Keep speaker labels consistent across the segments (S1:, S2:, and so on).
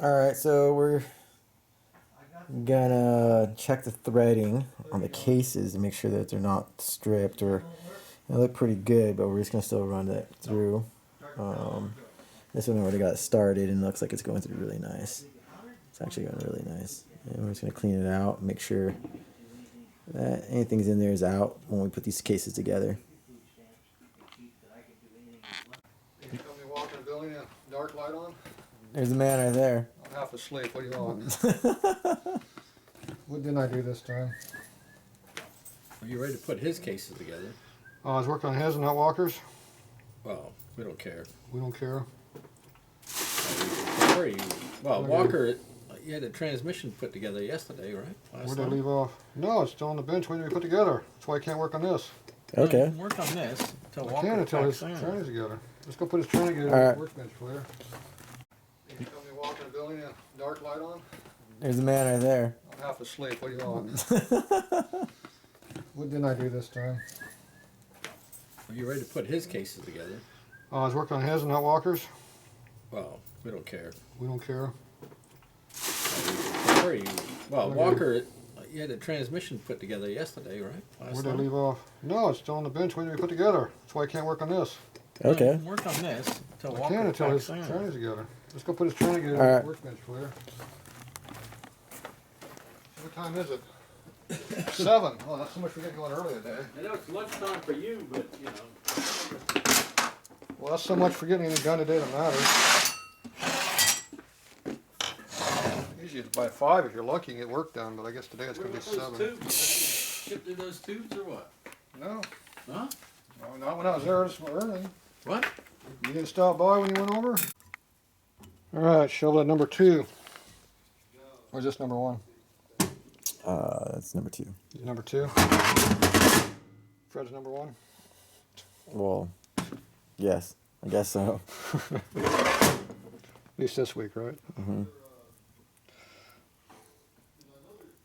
S1: Alright, so we're gonna check the threading on the cases and make sure that they're not stripped, or they look pretty good, but we're just gonna still run it through. This one already got started and looks like it's going through really nice. It's actually going really nice. And we're just gonna clean it out, make sure that anything's in there is out when we put these cases together.
S2: You come me walking the building, dark light on?
S1: There's a man right there.
S2: I'm half asleep. What do you want? What didn't I do this time?
S3: Are you ready to put his cases together?
S2: I was working on his and not Walker's.
S3: Well, we don't care.
S2: We don't care.
S3: Well, Walker, you had a transmission put together yesterday, right?
S2: Where'd I leave off? No, it's still on the bench waiting to be put together. That's why I can't work on this.
S1: Okay.
S3: Work on this until
S2: I
S3: Walker
S2: can until his
S3: packs in.
S2: training together. Let's go put his training together on the workbench, Claire. You come me walking the building, dark light on?
S1: There's a man right there.
S2: I'm half asleep. What do you want? What didn't I do this time?
S3: Are you ready to put his cases together?
S2: I was working on his and not Walker's.
S3: Well, we don't care.
S2: We don't care.
S3: Well, Walker, you had a transmission put together yesterday, right?
S2: Where'd I leave off? No, it's still on the bench waiting to be put together. That's why I can't work on this.
S1: Okay.
S3: Work on this until
S2: I
S3: Walker
S2: can until his
S3: packs in.
S2: training together. Let's go put his training together on the workbench, Claire. What time is it? 7. Oh, that's so much for getting going early today.
S3: I know it's lunchtime for you, but you know.
S2: Well, that's so much for getting anything done today that matters. Usually it's by 5 if you're lucky and get work done, but I guess today it's going to be 7.
S3: Ship through those tubes or what?
S2: No.
S3: Huh?
S2: No, not when I was there this morning.
S3: What?
S2: You didn't stop by when you went over? Alright, shovelhead number 2. Or is this number 1?
S1: That's number 2.
S2: Number 2? Fred's number 1?
S1: Well, yes, I guess so.
S2: At least this week, right?
S1: Mm-hmm.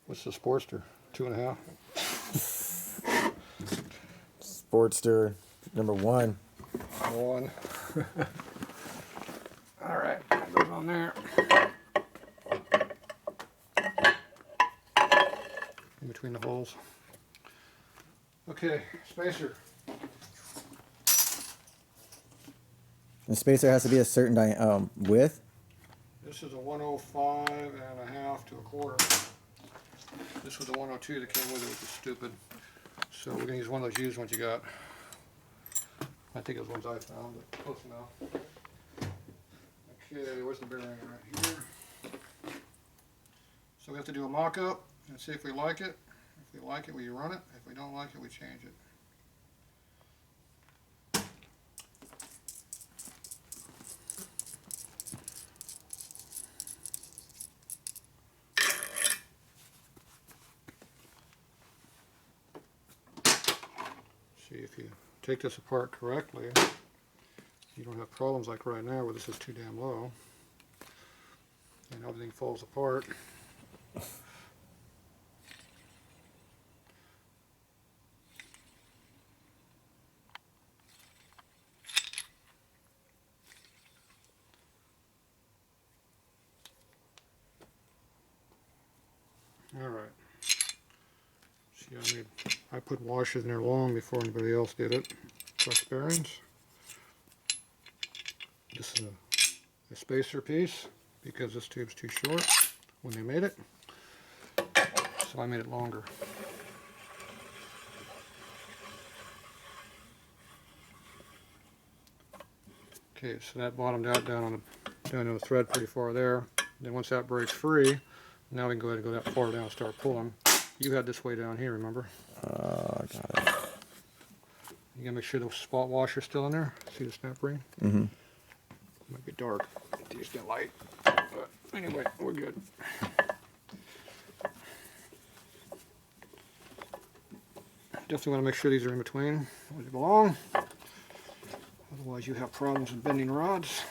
S2: What's the Sportster? 2.5?
S1: Sportster number 1.
S2: 1. Alright, that goes on there. In between the holes. Okay, spacer.
S1: The spacer has to be a certain width.
S2: This is a 105 and a half to a quarter. This was the 102 that came with it, which is stupid. So we're going to use one of those used ones you got. I think it was ones I found, but close enough. Okay, where's the bearing right here? So we have to do a mock-up and see if we like it. If we like it, we run it. If we don't like it, we change it. See, if you take this apart correctly, you don't have problems like right now where this is too damn low and everything falls apart. Alright. See, I put washers in there long before anybody else did it. Plus bearings. This is a spacer piece because this tube's too short when they made it. So I made it longer. Okay, so that bottomed out down to the thread pretty far there. Then once that breaks free, now we can go ahead and go that far down and start pulling. You had this way down here, remember?
S1: Got it.
S2: You gotta make sure the spot washer's still in there. See the snap ring?
S1: Mm-hmm.
S2: Might be dark. These get light. But anyway, we're good. Definitely want to make sure these are in between where they belong. Otherwise you have problems with bending rods.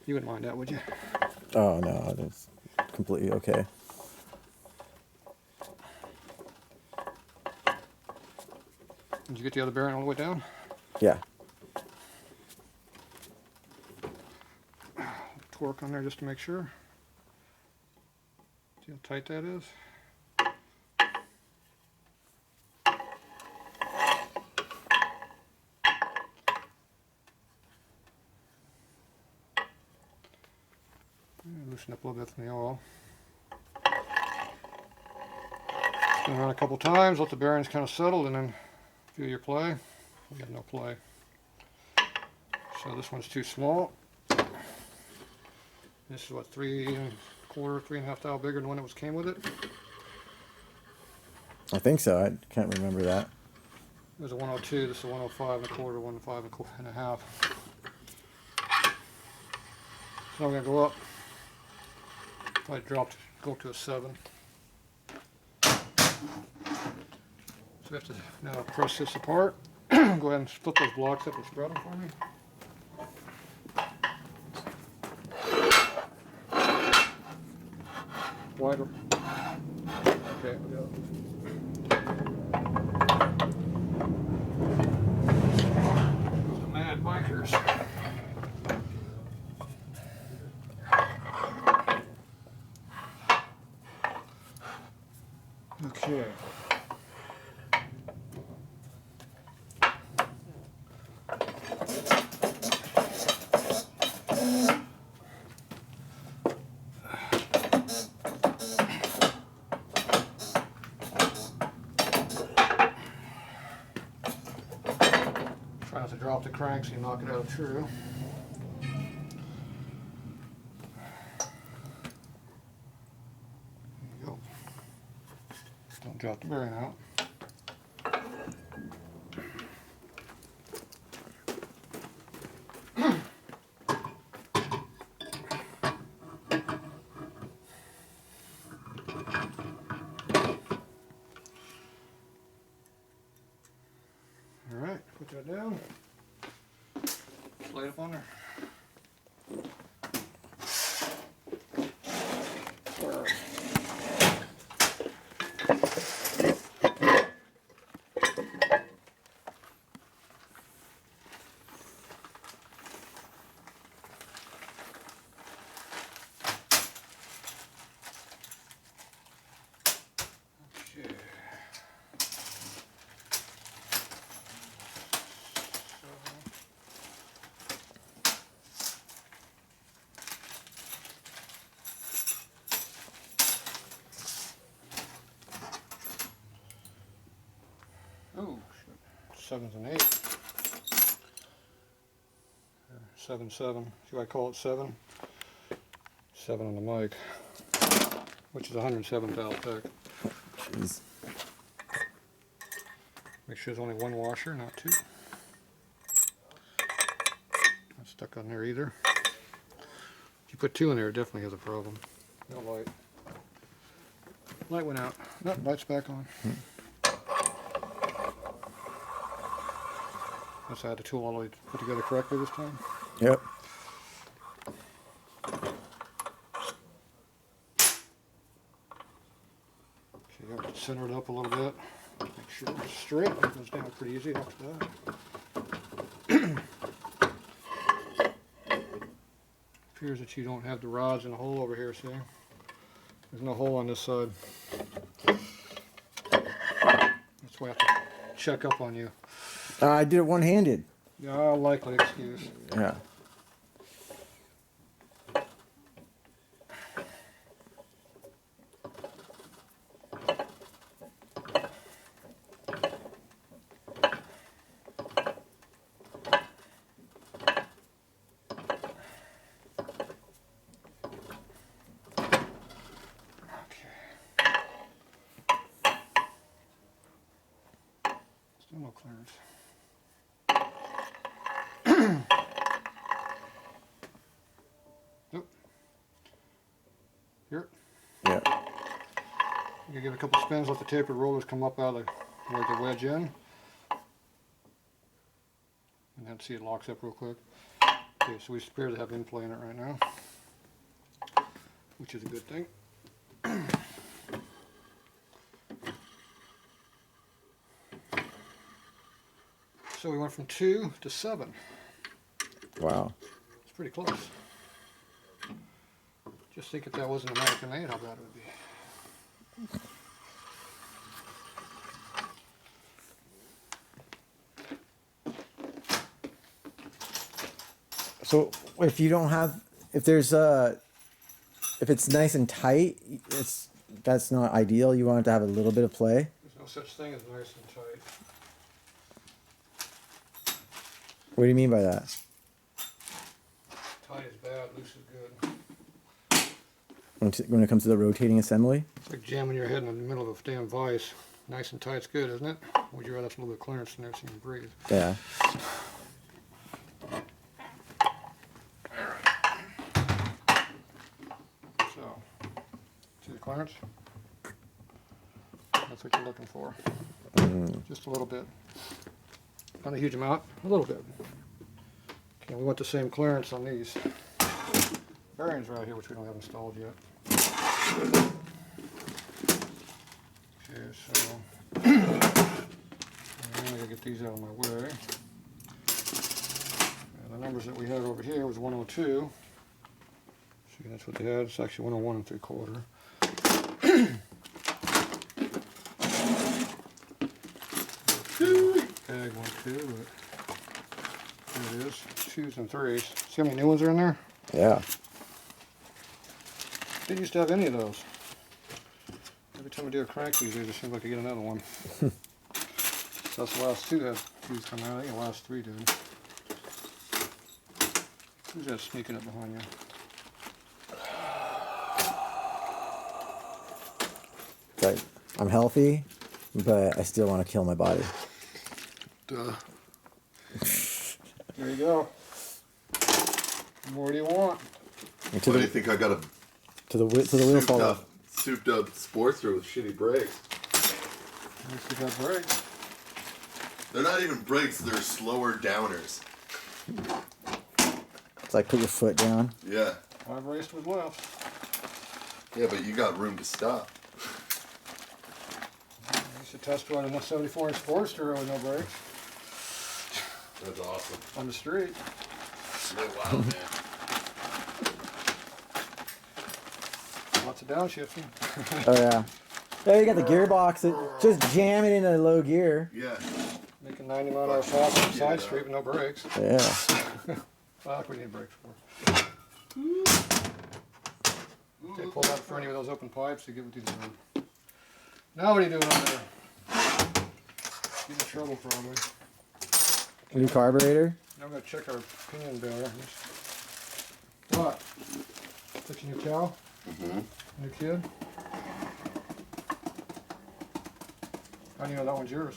S2: You wouldn't mind that, would you?
S1: Oh no, that's completely okay.
S2: Did you get the other bearing all the way down?
S1: Yeah.
S2: torque on there just to make sure. See how tight that is? Loosen up a little bit from the oil. Spin around a couple times, let the bearings kind of settle, and then feel your play. We got no play. So this one's too small. This is what, 3 1/4, 3.5 thou bigger than the one that came with it.
S1: I think so. I can't remember that.
S2: It was a 102. This is a 105 1/4, 105 1/2. So I'm gonna go up. I dropped, go up to a 7. So we have to now press this apart. Go ahead and split those blocks up and spread them for me. Wider. Okay, we got it. The mad bikers. Okay. Try not to drop the crank so you knock it out true. There you go. Don't drop the bearing out. Alright, put that down. Slide up on there. Okay. Oh, shit. 7s and 8. 7 7. Should I call it 7? 7 on the mic, which is 107 thou pick.
S1: Jeez.
S2: Make sure there's only one washer, not 2. Not stuck on there either. If you put 2 in there, it definitely has a problem. No light. Light went out. Nope, light's back on. Let's add the tool all the way put together correctly this time.
S1: Yep.
S2: Okay, you have to center it up a little bit. Make sure it's straight. It goes down pretty easy after that. Appears that you don't have the rods in the hole over here, see? There's no hole on this side. That's why I have to check up on you.
S1: I did it one-handed.
S2: Yeah, likely excuse.
S1: Yeah.
S2: Still no clearance. Nope. Here.
S1: Yeah.
S2: You give it a couple spins, let the tapered rollers come up out of where the wedge in. And then see it locks up real quick. Okay, so we appear to have in-play in it right now, which is a good thing. So we went from 2 to 7.
S1: Wow.
S2: It's pretty close. Just think if that wasn't American made, how bad it would be.
S1: So if you don't have, if it's nice and tight, that's not ideal. You want it to have a little bit of play.
S2: There's no such thing as nice and tight.
S1: What do you mean by that?
S2: Tight is bad, loose is good.
S1: When it comes to the rotating assembly?
S2: It's like jamming your head in the middle of a damn vise. Nice and tight's good, isn't it? Or would you rather have a little bit of clearance in there so you can breathe?
S1: Yeah.
S2: So, see the clearance? That's what you're looking for. Just a little bit. Not a huge amount, a little bit. Okay, we want the same clearance on these bearings right here, which we don't have installed yet. Okay, so I'm gonna get these out of my way. And the numbers that we had over here was 102. See, that's what they had. It's actually 101 3/4. Tag 1, 2, but there it is. 2s and 3s. See how many new ones are in there?
S1: Yeah.
S2: Didn't used to have any of those. Every time I do a crank these days, it seems like I get another one. So that's the last 2 that these come out. I think the last 3 did. Who's that sneaking up behind you?
S1: Right. I'm healthy, but I still want to kill my body.
S2: Duh. There you go. What more do you want?
S4: Why do you think I got a
S1: To the wheel fall off.
S4: souped up Sportster with shitty brakes?
S2: At least you got brakes.
S4: They're not even brakes, they're slower downers.
S1: It's like put your foot down.
S4: Yeah.
S2: I've raced with lefts.
S4: Yeah, but you got room to stop.
S2: I used to test ride a 74-inch Sportster with no brakes
S4: That's awesome.
S2: on the street.
S4: You're wild, man.
S2: Lots of downshifting.
S1: Oh yeah. Yeah, you got the gearbox. Just jam it in a low gear.
S4: Yeah.
S2: Making 90 mile an hour fast on the side street with no brakes.
S1: Yeah.
S2: Fuck, we need brakes for. Okay, pull out for any of those open pipes to get what these are. Now what are you doing on there? Get in trouble probably.
S1: New carburetor.
S2: Now I'm gonna check our pinion bearer. What? Fixing your cow?
S4: Mm-hmm.
S2: New kid? How do you know that one's yours?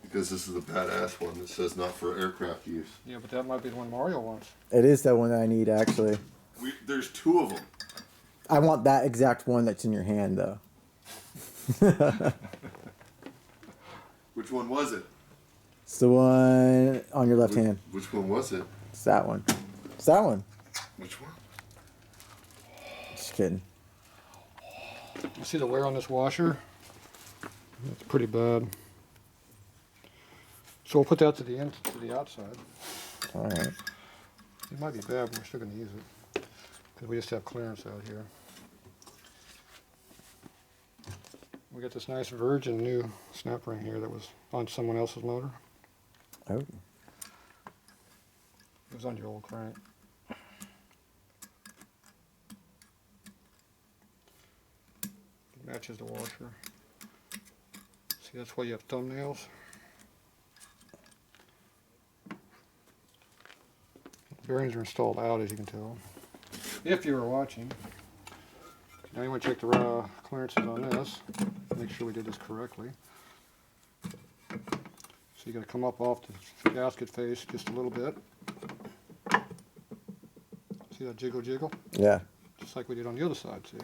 S4: Because this is a badass one that says not for aircraft use.
S2: Yeah, but that might be the one Mario wants.
S1: It is that one that I need actually.
S4: There's 2 of them.
S1: I want that exact one that's in your hand though.
S4: Which one was it?
S1: It's the one on your left hand.
S4: Which one was it?
S1: It's that one. It's that one.
S4: Which one?
S1: Just kidding.
S2: You see the wear on this washer? It's pretty bad. So we'll put that to the outside.
S1: All right.
S2: It might be bad, but we're still going to use it because we just have clearance out here. We got this nice virgin new snap ring here that was on someone else's motor.
S1: Oh.
S2: It was on your old crank. It matches the washer. See, that's why you have thumbnails. Bearings are installed out, as you can tell. If you were watching. Now you want to check the clearances on this. Make sure we did this correctly. So you got to come up off the gasket face just a little bit. See that jiggle jiggle?
S1: Yeah.
S2: Just like we did on the other side, see?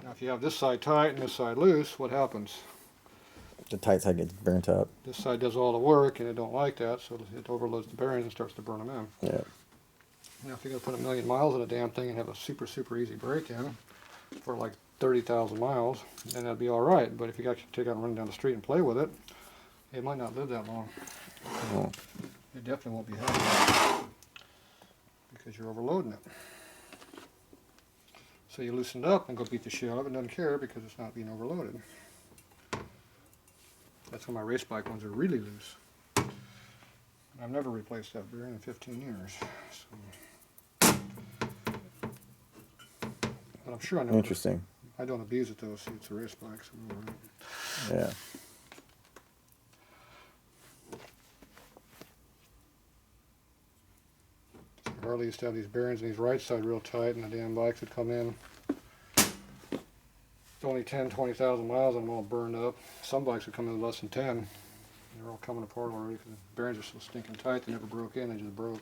S2: Now if you have this side tight and this side loose, what happens?
S1: The tight side gets burnt up.
S2: This side does all the work and it don't like that, so it overloads the bearings and starts to burn them in.
S1: Yeah.
S2: Now if you're going to put 1,000,000 miles in a damn thing and have a super easy break-in for like 30,000 miles, then that'd be alright. But if you actually take it out and run down the street and play with it, it might not live that long.
S1: Oh.
S2: It definitely won't be happy. because you're overloading it. So you loosen it up and go beat the shit out of it, and doesn't care because it's not being overloaded. That's when my race bike ones are really loose. I've never replaced that bearing in 15 years. So. But I'm sure I never.
S1: Interesting.
S2: I don't abuse it though. See, it's a race bike. So
S1: Yeah.
S2: Harley used to have these bearings in these right side real tight, and the damn bikes would come in. It's only 10, 20,000 miles, and I'm all burned up. Some bikes would come in less than 10. They're all coming apart already because the bearings are so stinking tight. They never broke in; they just broke.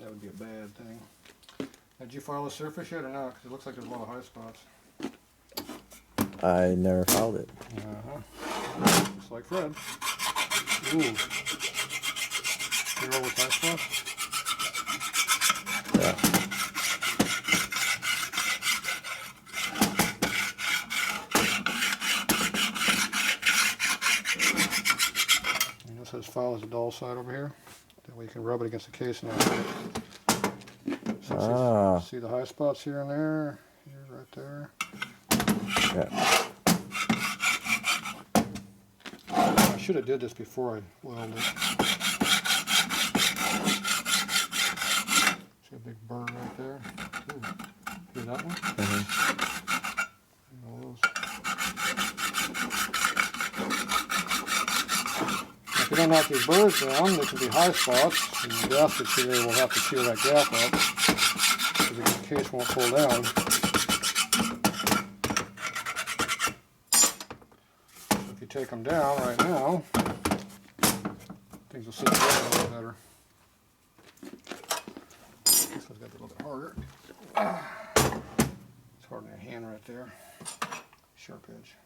S2: That would be a bad thing. Did you file the surface yet or not? Because it looks like there's a lot of high spots.
S1: I never filed it.
S2: Just like Fred. Ooh. You know what's high spots?
S1: Yeah.
S2: And this says file as a dull side over here. That way you can rub it against the case and see the high spots here and there. Here's right there.
S1: Yeah.
S2: I should have did this before I welded it. See a big burr right there? Ooh. Hear that one? If you don't knock these burrs down, there can be high spots, and the gasket sealer will have to seal that gap up, because the case won't pull down. So if you take them down right now, things will sit together a little better. This one's got to be a little bit harder. It's hard in your hand right there. Sharp edge.